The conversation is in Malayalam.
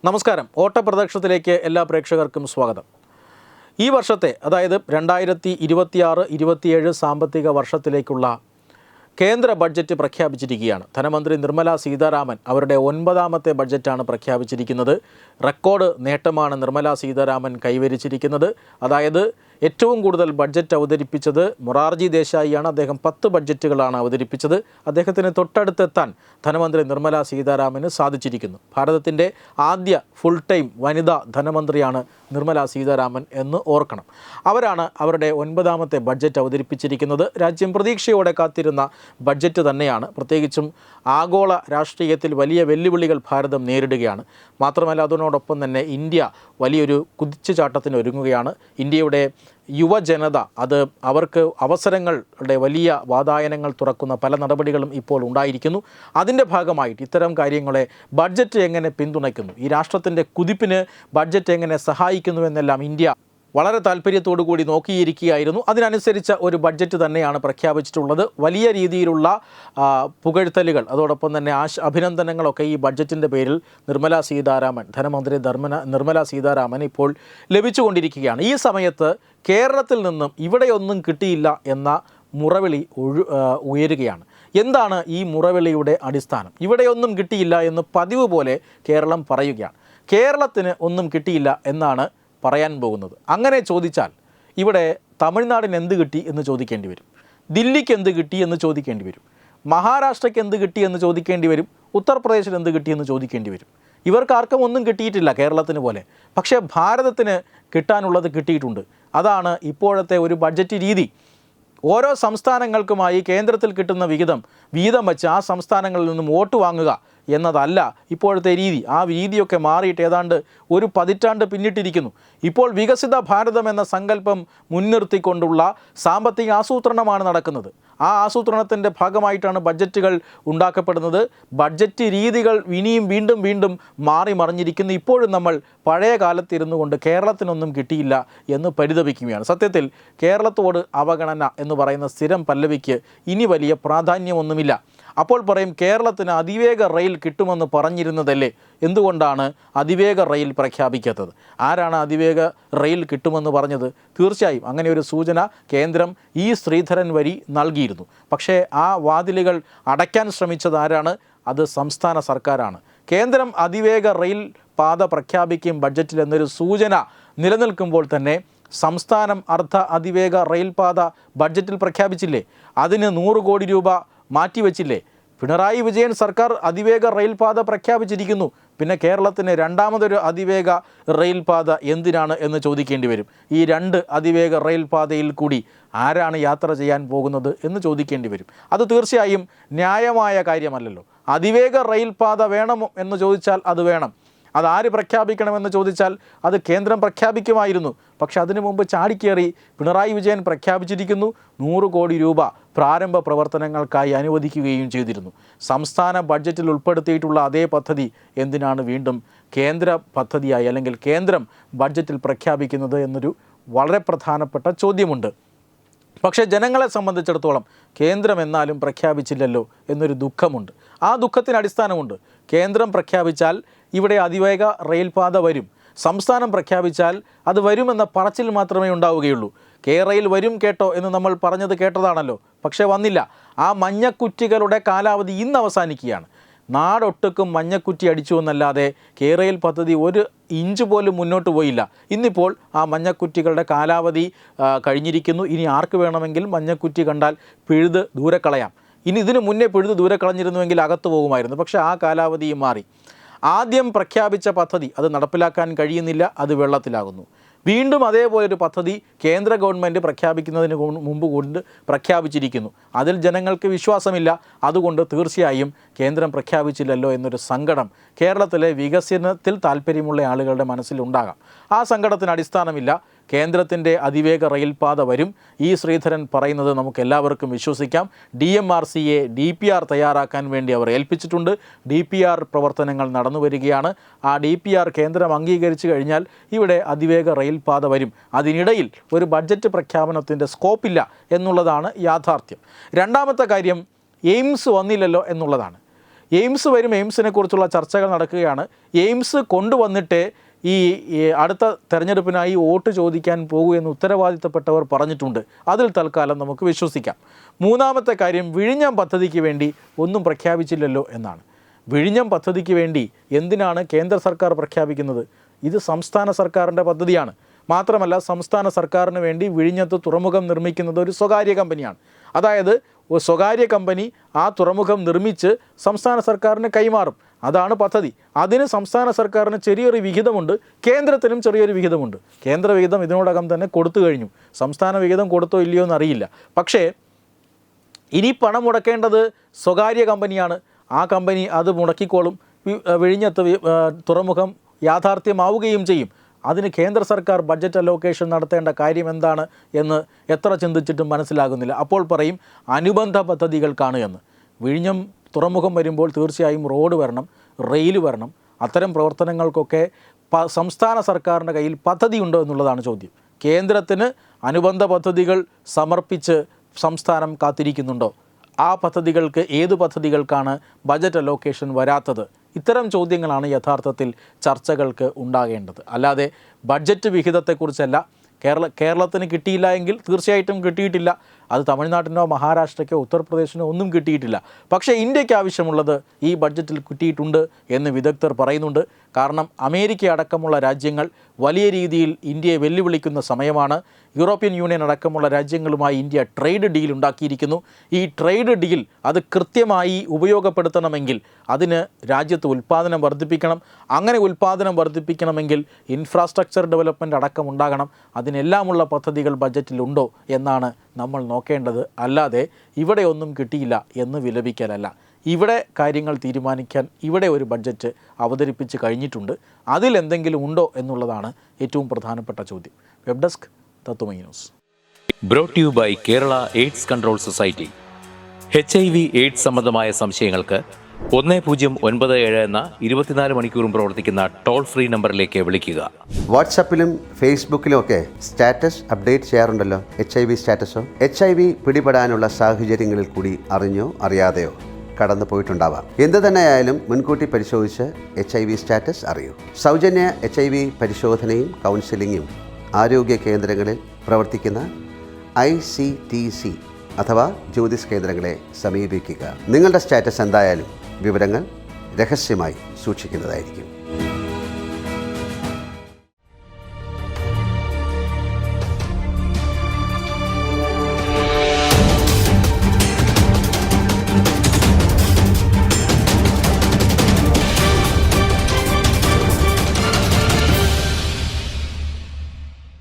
നമസ്കാരം. ഓട്ടപ്രദക്ഷിണത്തിലേക്ക് എല്ലാ പ്രേക്ഷകർക്കും സ്വാഗതം. ഈ വർഷത്തെ അതായത് 2026-27 സാമ്പത്തിക വർഷത്തിലേക്കുള്ള കേന്ദ്ര ബഡ്ജറ്റ് പ്രഖ്യാപിച്ചിരിക്കുകയാണ്. ധനമന്ത്രി നിർമ്മല സീതാരാമൻ അവരുടെ 9ാമത്തെ ബഡ്ജറ്റാണ് പ്രഖ്യാപിച്ചിരിക്കുന്നത്. റെക്കോർഡ് നേട്ടമാണ് നിർമ്മല സീതാരാമൻ കൈവരിച്ചിരിക്കുന്നത്. അതായത് ഏറ്റവും കൂടുതൽ ബഡ്ജറ്റ് അവതരിപ്പിച്ചത് മൊറാർജി ദേശായിയാണ്. അദ്ദേഹം 10 ബഡ്ജറ്റുകളാണ് അവതരിപ്പിച്ചത്. അദ്ദേഹത്തിന് തൊട്ടടുത്തെത്താൻ ധനമന്ത്രി നിർമ്മല സീതാരാമന് സാധിച്ചിരിക്കുന്നു. ഭാരതത്തിൻ്റെ ആദ്യ ഫുൾ ടൈം വനിതാ ധനമന്ത്രിയാണ് നിർമ്മല സീതാരാമൻ എന്ന് ഓർക്കണം. അവരാണ് അവരുടെ 9ാമത്തെ ബഡ്ജറ്റ് അവതരിപ്പിച്ചിരിക്കുന്നത്. രാജ്യം പ്രതീക്ഷയോടെ കാത്തിരുന്ന ബഡ്ജറ്റ് തന്നെയാണ്. പ്രത്യേകിച്ചും ആഗോള രാഷ്ട്രീയത്തിൽ വലിയ വെല്ലുവിളികൾ ഭാരതം നേരിടുകയാണ്. മാത്രമല്ല അതിനോടൊപ്പം തന്നെ ഇന്ത്യ വലിയൊരു കുതിച്ചുചാട്ടത്തിന് ഒരുങ്ങുകയാണ്. ഇന്ത്യയുടെ യുവജനത അവർക്ക് അവസരങ്ങളുടെ വലിയ വാതായനങ്ങൾ തുറക്കുന്ന പല നടപടികളും ഇപ്പോൾ ഉണ്ടായിരിക്കുന്നു. അതിൻ്റെ ഭാഗമായിട്ട് ഇത്തരം കാര്യങ്ങളെ ബഡ്ജറ്റ് എങ്ങനെ പിന്തുണയ്ക്കുന്നു, ഈ രാഷ്ട്രത്തിൻ്റെ കുതിപ്പിന് ബഡ്ജറ്റ് എങ്ങനെ സഹായിക്കുന്നു എന്നെല്ലാം ഇന്ത്യ വളരെ താല്പര്യത്തോടു കൂടി നോക്കിയിരിക്കുകയായിരുന്നു. അതിനനുസരിച്ച ഒരു ബഡ്ജറ്റ് തന്നെയാണ് പ്രഖ്യാപിച്ചിട്ടുള്ളത്. വലിയ രീതിയിലുള്ള പുകഴ്ത്തലുകൾ അതോടൊപ്പം തന്നെ അഭിനന്ദനങ്ങളൊക്കെ ഈ ബഡ്ജറ്റിൻ്റെ പേരിൽ ധനമന്ത്രി നിർമ്മല സീതാരാമൻ ഇപ്പോൾ ലഭിച്ചുകൊണ്ടിരിക്കുകയാണ്. ഈ സമയത്ത് കേരളത്തിൽ നിന്നും ഇവിടെയൊന്നും കിട്ടിയില്ല എന്ന മുറവിളി ഉയരുകയാണ്. എന്താണ് ഈ മുറവിളിയുടെ അടിസ്ഥാനം? ഇവിടെയൊന്നും കിട്ടിയില്ല എന്ന് പതിവ് പോലെ കേരളം പറയുകയാണ്. കേരളത്തിന് ഒന്നും കിട്ടിയില്ല എന്നാണ് പറയാൻ പോകുന്നത്. അങ്ങനെ ചോദിച്ചാൽ ഇവിടെ തമിഴ്നാടിന് എന്ത് കിട്ടി എന്ന് ചോദിക്കേണ്ടി വരും, ദില്ലിക്ക് എന്ത് കിട്ടി എന്ന് ചോദിക്കേണ്ടി വരും, മഹാരാഷ്ട്രയ്ക്ക് എന്ത് കിട്ടി എന്ന് ചോദിക്കേണ്ടി വരും, ഉത്തർപ്രദേശിന് എന്ത് കിട്ടിയെന്ന് ചോദിക്കേണ്ടി വരും. ഇവർക്കാർക്കും ഒന്നും കിട്ടിയിട്ടില്ല കേരളത്തിന് പോലെ. പക്ഷേ ഭാരതത്തിന് കിട്ടാനുള്ളത് കിട്ടിയിട്ടുണ്ട്. അതാണ് ഇപ്പോഴത്തെ ഒരു ബഡ്ജറ്റ് രീതി. ഓരോ സംസ്ഥാനങ്ങൾക്കുമായി കേന്ദ്രത്തിൽ കിട്ടുന്ന വീതം വെച്ച് ആ സംസ്ഥാനങ്ങളിൽ നിന്നും വോട്ട് വാങ്ങുക എന്നതല്ല ഇപ്പോഴത്തെ രീതി. ആ രീതിയൊക്കെ മാറിയിട്ട് ഏതാണ്ട് ഒരു പതിറ്റാണ്ട് പിന്നിട്ടിരിക്കുന്നു. ഇപ്പോൾ വികസിത ഭാരതം എന്ന സങ്കല്പം മുൻനിർത്തിക്കൊണ്ടുള്ള സാമ്പത്തിക ആസൂത്രണമാണ് നടക്കുന്നത്. ആ ആസൂത്രണത്തിൻ്റെ ഭാഗമായിട്ടാണ് ബഡ്ജറ്റുകൾ ഉണ്ടാക്കപ്പെടുന്നത്. ബഡ്ജറ്റ് രീതികൾ ഇനിയും വീണ്ടും മാറി മറിഞ്ഞിരിക്കുന്നു. ഇപ്പോഴും നമ്മൾ പഴയ കാലത്തിരുന്നു കൊണ്ട് കേരളത്തിനൊന്നും കിട്ടിയില്ല എന്ന് പരിതപിക്കുകയാണ്. സത്യത്തിൽ കേരളത്തോട് അവഗണന എന്ന് പറയുന്ന സ്ഥിരം പല്ലവിക്ക് ഇനി വലിയ പ്രാധാന്യമൊന്നുമില്ല. അപ്പോൾ പറയും കേരളത്തിന് അതിവേഗ റെയിൽ കിട്ടുമെന്ന് പറഞ്ഞിരുന്നതല്ലേ, എന്തുകൊണ്ടാണ് അതിവേഗ റെയിൽ പ്രഖ്യാപിക്കാത്തത്? ആരാണ് അതിവേഗ റെയിൽ കിട്ടുമെന്ന് പറഞ്ഞത്? തീർച്ചയായും അങ്ങനെ ഒരു സൂചന കേന്ദ്രം ശ്രീധരൻ വഴി നൽകിയിരുന്നു. പക്ഷേ ആ വാതിലുകൾ അടയ്ക്കാൻ ശ്രമിച്ചത് ആരാണ്? അത് സംസ്ഥാന സർക്കാരാണ്. കേന്ദ്രം അതിവേഗ റെയിൽ പാത പ്രഖ്യാപിക്കും ബഡ്ജറ്റിൽ എന്നൊരു സൂചന നിലനിൽക്കുമ്പോൾ തന്നെ സംസ്ഥാനം അതിവേഗ റെയിൽ പാത ബഡ്ജറ്റിൽ പ്രഖ്യാപിച്ചില്ലേ? അതിന് 100 കോടി രൂപ മാറ്റിവെച്ചില്ലേ? പിണറായി വിജയൻ സർക്കാർ അതിവേഗ റെയിൽ പാത പ്രഖ്യാപിച്ചിരിക്കുന്നു. പിന്നെ കേരളത്തിന് രണ്ടാമതൊരു അതിവേഗ റെയിൽ പാത എന്തിനാണ് എന്ന് ചോദിക്കേണ്ടി വരും. ഈ 2 അതിവേഗ റെയിൽ പാതയിൽ കൂടി ആരാണ് യാത്ര ചെയ്യാൻ പോകുന്നത് എന്ന് ചോദിക്കേണ്ടി വരും. അത് തീർച്ചയായും ന്യായമായ കാര്യമല്ലല്ലോ. അതിവേഗ റെയിൽ പാത വേണമോ എന്ന് ചോദിച്ചാൽ അത് വേണം. അതാര് പ്രഖ്യാപിക്കണമെന്ന് ചോദിച്ചാൽ അത് കേന്ദ്രം പ്രഖ്യാപിക്കുമായിരുന്നു. പക്ഷെ അതിനു മുമ്പ് ചാടിക്കേറി പിണറായി വിജയൻ പ്രഖ്യാപിച്ചിരിക്കുന്നു. 100 കോടി രൂപ പ്രാരംഭ പ്രവർത്തനങ്ങൾക്കായി അനുവദിക്കുകയും ചെയ്തിരുന്നു. സംസ്ഥാന ബഡ്ജറ്റിൽ ഉൾപ്പെടുത്തിയിട്ടുള്ള അതേ പദ്ധതി എന്തിനാണ് വീണ്ടും കേന്ദ്ര പദ്ധതിയായി അല്ലെങ്കിൽ കേന്ദ്രം ബഡ്ജറ്റിൽ പ്രഖ്യാപിക്കുന്നത് എന്നൊരു വളരെ പ്രധാനപ്പെട്ട ചോദ്യമുണ്ട്. പക്ഷേ ജനങ്ങളെ സംബന്ധിച്ചിടത്തോളം കേന്ദ്രം എന്നാലും പ്രഖ്യാപിച്ചില്ലല്ലോ എന്നൊരു ദുഃഖമുണ്ട്. ആ ദുഃഖത്തിന് അടിസ്ഥാനമുണ്ട്. കേന്ദ്രം പ്രഖ്യാപിച്ചാൽ ഇവിടെ അതിവേഗ റെയിൽ പാത വരും, സംസ്ഥാനം പ്രഖ്യാപിച്ചാൽ അത് വരുമെന്ന പറച്ചിൽ മാത്രമേ ഉണ്ടാവുകയുള്ളൂ. കേരളയിൽ വരും കേട്ടോ എന്ന് നമ്മൾ പറഞ്ഞത് കേട്ടതാണല്ലോ, പക്ഷേ വന്നില്ല. ആ മഞ്ഞക്കുറ്റികളുടെ കാലാവധി ഇന്ന് അവസാനിക്കുകയാണ്. നാടൊട്ടുക്കും മഞ്ഞക്കുറ്റി അടിച്ചു എന്നല്ലാതെ കേരളയിൽ പദ്ധതി 1 ഇഞ്ച് പോലും മുന്നോട്ട് പോയില്ല. ഇന്നിപ്പോൾ ആ മഞ്ഞക്കുറ്റികളുടെ കാലാവധി കഴിഞ്ഞിരിക്കുന്നു. ഇനി ആർക്ക് വേണമെങ്കിൽ മഞ്ഞക്കുറ്റി കണ്ടാൽ പിഴുത് ദൂരെ കളയാം. ഇനി ഇതിനു മുന്നേ പിഴുത് ദൂരെ കളഞ്ഞിരുന്നുവെങ്കിൽ അകത്ത് പോകുമായിരുന്നു. പക്ഷേ ആ കാലാവധിയും മാറി. ആദ്യം പ്രഖ്യാപിച്ച പദ്ധതി അത് നടപ്പിലാക്കാൻ കഴിയുന്നില്ല, അത് വെള്ളത്തിലാകുന്നു. വീണ്ടും അതേപോലൊരു പദ്ധതി കേന്ദ്ര ഗവൺമെൻറ് പ്രഖ്യാപിക്കുന്നതിന് മുമ്പ് കൊണ്ട് പ്രഖ്യാപിച്ചിരിക്കുന്നു. അതിൽ ജനങ്ങൾക്ക് വിശ്വാസമില്ല. അതുകൊണ്ട് തീർച്ചയായും കേന്ദ്രം പ്രഖ്യാപിച്ചില്ലല്ലോ എന്നൊരു സങ്കടം കേരളത്തിലെ വികസനത്തിൽ താല്പര്യമുള്ള ആളുകളുടെ മനസ്സിലുണ്ടാകാം. ആ സങ്കടത്തിന് അടിസ്ഥാനമില്ല. കേന്ദ്രത്തിൻ്റെ അതിവേഗ റെയിൽ പാത വരും. ശ്രീധരൻ പറയുന്നത് നമുക്ക് എല്ലാവർക്കും വിശ്വസിക്കാം. DMRCയെ DPR തയ്യാറാക്കാൻ വേണ്ടി അവർ ഏൽപ്പിച്ചിട്ടുണ്ട്. DPR പ്രവർത്തനങ്ങൾ നടന്നു വരികയാണ്. ആ DPR കേന്ദ്രം അംഗീകരിച്ചു കഴിഞ്ഞാൽ ഇവിടെ അതിവേഗ റെയിൽ പാത വരും. അതിനിടയിൽ ഒരു ബഡ്ജറ്റ് പ്രഖ്യാപനത്തിൻ്റെ സ്കോപ്പില്ല എന്നുള്ളതാണ് യാഥാർത്ഥ്യം. രണ്ടാമത്തെ കാര്യം എയിംസ് വന്നില്ലല്ലോ എന്നുള്ളതാണ്. എയിംസ് വരും, എയിംസിനെ കുറിച്ചുള്ള ചർച്ചകൾ നടക്കുകയാണ്. എയിംസ് കൊണ്ടുവന്നിട്ട് ഈ അടുത്ത തെരഞ്ഞെടുപ്പിനായി വോട്ട് ചോദിക്കാൻ പോകൂ എന്ന് ഉത്തരവാദിത്തപ്പെട്ടവർ പറഞ്ഞിട്ടുണ്ട്. അതിൽ തൽക്കാലം നമുക്ക് വിശ്വസിക്കാം. മൂന്നാമത്തെ കാര്യം, വിഴിഞ്ഞം പദ്ധതിക്ക് വേണ്ടി ഒന്നും പ്രഖ്യാപിച്ചില്ലല്ലോ എന്നാണ്. വിഴിഞ്ഞം പദ്ധതിക്ക് വേണ്ടി എന്തിനാണ് കേന്ദ്ര സർക്കാർ പ്രഖ്യാപിക്കുന്നത്? ഇത് സംസ്ഥാന സർക്കാരിൻ്റെ പദ്ധതിയാണ്. മാത്രമല്ല, സംസ്ഥാന സർക്കാരിന് വേണ്ടി വിഴിഞ്ഞത്ത് തുറമുഖം നിർമ്മിക്കുന്നത് ഒരു സ്വകാര്യ കമ്പനിയാണ്. അതായത് സ്വകാര്യ കമ്പനി ആ തുറമുഖം നിർമ്മിച്ച് സംസ്ഥാന സർക്കാരിന് കൈമാറും. അതാണ് പദ്ധതി. അതിന് സംസ്ഥാന സർക്കാരിന് ചെറിയൊരു വിഹിതമുണ്ട്, കേന്ദ്രത്തിനും ചെറിയൊരു വിഹിതമുണ്ട്. കേന്ദ്ര വിഹിതം ഇതിനോടകം തന്നെ കൊടുത്തു കഴിഞ്ഞു. സംസ്ഥാന വിഹിതം കൊടുത്തോ ഇല്ലയോ എന്നറിയില്ല. പക്ഷേ ഇനി പണം മുടക്കേണ്ടത് സ്വകാര്യ കമ്പനിയാണ്. ആ കമ്പനി അത് മുടക്കിക്കോളും. വിഴിഞ്ഞത്ത് തുറമുഖം യാഥാർത്ഥ്യമാവുകയും ചെയ്യും. അതിന് കേന്ദ്ര സർക്കാർ ബഡ്ജറ്റ് അലോക്കേഷൻ നടത്തേണ്ട കാര്യം എന്താണ് എന്ന് എത്ര ചിന്തിച്ചിട്ടും മനസ്സിലാകുന്നില്ല. അപ്പോൾ പറയും അനുബന്ധ പദ്ധതികൾക്കാണ് എന്ന്. വിഴിഞ്ഞം തുറമുഖം വരുമ്പോൾ തീർച്ചയായും റോഡ് വരണം, റെയിൽ വരണം. അത്തരം പ്രവർത്തനങ്ങൾക്കൊക്കെ സംസ്ഥാന സർക്കാരിൻ്റെ കയ്യിൽ പദ്ധതി ഉണ്ടോ എന്നുള്ളതാണ് ചോദ്യം. കേന്ദ്രത്തിന് അനുബന്ധ പദ്ധതികൾ സമർപ്പിച്ച് സംസ്ഥാനം കാത്തിരിക്കുന്നുണ്ടോ? ആ പദ്ധതികൾക്ക്, ഏത് പദ്ധതികൾക്കാണ് ബജറ്റ് അലോക്കേഷൻ വരാത്തത്? ഇത്തരം ചോദ്യങ്ങളാണ് യഥാർത്ഥത്തിൽ ചർച്ചകൾക്ക് ഉണ്ടാകേണ്ടത്. അല്ലാതെ ബഡ്ജറ്റ് വിഹിതത്തെക്കുറിച്ചല്ല. കേരളത്തിന് കിട്ടിയില്ല എങ്കിൽ തീർച്ചയായിട്ടും കിട്ടിയിട്ടില്ല. അത് തമിഴ്നാട്ടിനോ മഹാരാഷ്ട്രയ്ക്കോ ഉത്തർപ്രദേശിനോ ഒന്നും കിട്ടിയിട്ടില്ല. പക്ഷേ ഇന്ത്യക്ക് ആവശ്യമുള്ളത് ഈ ബഡ്ജറ്റിൽ കിട്ടിയിട്ടുണ്ട് എന്ന് വിദഗ്ധർ പറയുന്നുണ്ട്. കാരണം അമേരിക്ക അടക്കമുള്ള രാജ്യങ്ങൾ വലിയ രീതിയിൽ ഇന്ത്യയെ വെല്ലുവിളിക്കുന്ന സമയമാണ്. യൂറോപ്യൻ യൂണിയൻ അടക്കമുള്ള രാജ്യങ്ങളുമായി ഇന്ത്യ ട്രേഡ് ഡീൽ ഉണ്ടാക്കിയിരിക്കുന്നു. ഈ ട്രേഡ് ഡീൽ അത് കൃത്യമായി ഉപയോഗപ്പെടുത്തണമെങ്കിൽ അതിന് രാജ്യത്ത് ഉൽപ്പാദനം വർദ്ധിപ്പിക്കണം. അങ്ങനെ ഉൽപ്പാദനം വർദ്ധിപ്പിക്കണമെങ്കിൽ ഇൻഫ്രാസ്ട്രക്ചർ ഡെവലപ്മെൻറ്റ് അടക്കം ഉണ്ടാകണം. അതിനെല്ലാമുള്ള പദ്ധതികൾ ബഡ്ജറ്റിലുണ്ടോ എന്നാണ് നമ്മൾ നോക്കേണ്ടത്. അല്ലാതെ ഇവിടെ ഒന്നും കിട്ടിയില്ല എന്ന് വിലപിക്കലല്ല. ഇവിടെ കാര്യങ്ങൾ തീരുമാനിക്കാൻ ഇവിടെ ഒരു ബഡ്ജറ്റ് അവതരിപ്പിച്ച് കഴിഞ്ഞിട്ടുണ്ട്. അതിലെന്തെങ്കിലും ഉണ്ടോ എന്നുള്ളതാണ് ഏറ്റവും പ്രധാനപ്പെട്ട ചോദ്യം. Web desk Tatwamayi news. Brought you by Kerala AIDS control society. HIV AIDS സംബന്ധമായ സംശയങ്ങൾക്ക് 1097 എന്ന 24 മണിക്കൂറും പ്രവർത്തിക്കുന്ന ടോൾ ഫ്രീ നമ്പറിലേക്ക് വിളിക്കുക. വാട്സാപ്പിലും ഫേസ്ബുക്കിലും ഒക്കെ സ്റ്റാറ്റസ് അപ്ഡേറ്റ് ചെയ്യാറുണ്ടല്ലോ. HIV സ്റ്റാറ്റസോ HIV പിടിപെടാനുള്ള സാഹചര്യങ്ങളിൽ കൂടി അറിഞ്ഞോ അറിയാതെയോ കടന്നു പോയിട്ടുണ്ടാവാം. എന്തു തന്നെയായാലും മുൻകൂട്ടി പരിശോധിച്ച് HIV സ്റ്റാറ്റസ് അറിയൂ. സൗജന്യ HIV പരിശോധനയും കൗൺസിലിങ്ങും ആരോഗ്യ കേന്ദ്രങ്ങളിൽ പ്രവർത്തിക്കുന്ന ICTC അഥവാ ജ്യോതിസ് കേന്ദ്രങ്ങളെ സമീപിക്കുക. നിങ്ങളുടെ സ്റ്റാറ്റസ് എന്തായാലും വിവരങ്ങൾ രഹസ്യമായി സൂക്ഷിക്കുന്നതായിരിക്കും.